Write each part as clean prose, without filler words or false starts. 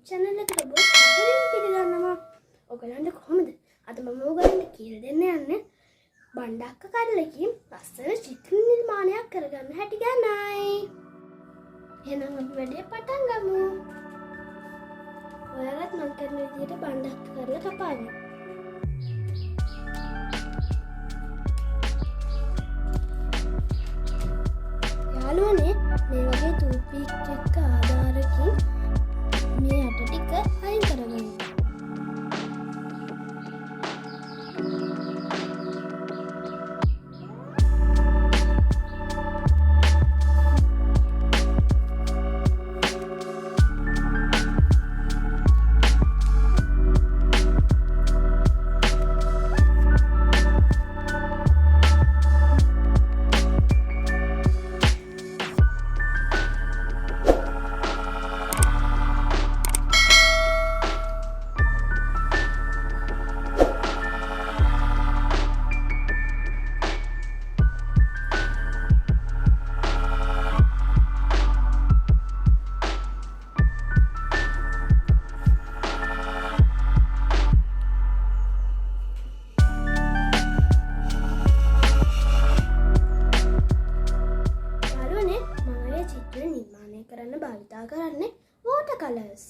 channel එකට ඔබ සාදරයෙන් පිළිගන්නවා. ඔයගලන්ට කොහොමද? අද මම ඔයගලන්ට කියලා දෙන්න යන්නේ බණ්ඩක්ක කරලකින් ලස්සන චිත්‍ර නිර්මාණයක් කරගන්න හැටි ගැනයි. එහෙනම් අපි වැඩේ පටන් ගමු. ඔයාලත් මම කරන විදිහට බණ්ඩක්ක කරලා කපාගන්න. යාළුවනේ මේ වගේ තූපික් එක්ක ආධාරකින් මේ අට ටික අයින් කරගන්න. නිර්මාණය කරන්න භාවිතා කරන්නේ water colors.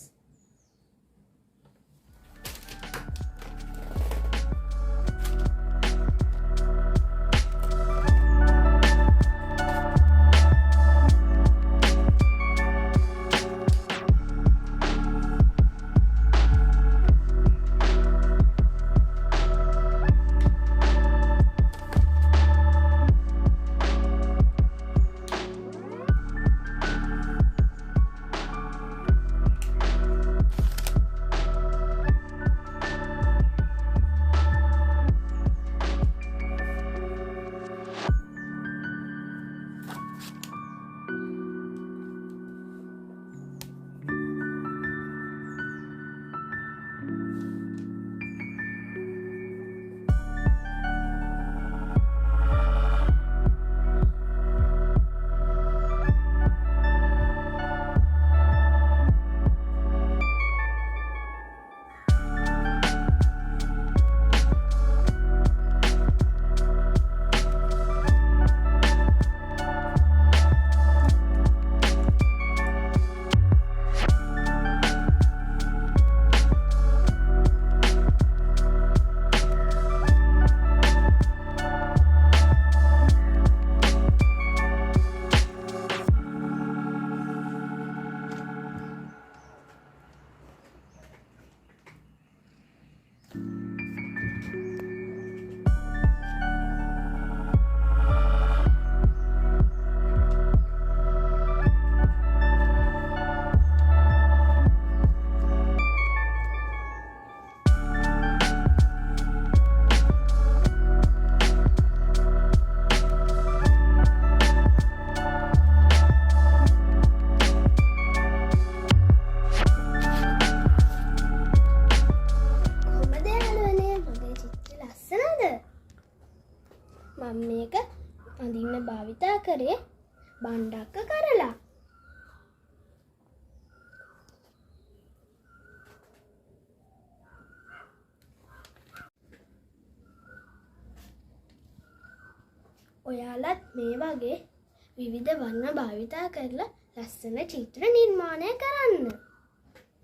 මම මේක අඳින්න භාවිතා කරේ බණ්ඩක්ක කරලා. ඔයාලත් මේ වගේ විවිධ වර්ණ භාවිතා කරලා ලස්සන චිත්‍ර නිර්මාණය කරන්න.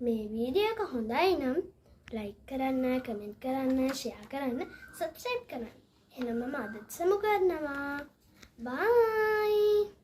මේ වීඩියෝ එක හොඳයි නම් ලයික් කරන්න, කමෙන්ට් කරන්න, ෂෙයා කරන්න, සබ්ස්ක්‍රයිබ් කරන්න. එහෙනම් මම අදත් සමු කරනවා. බයි.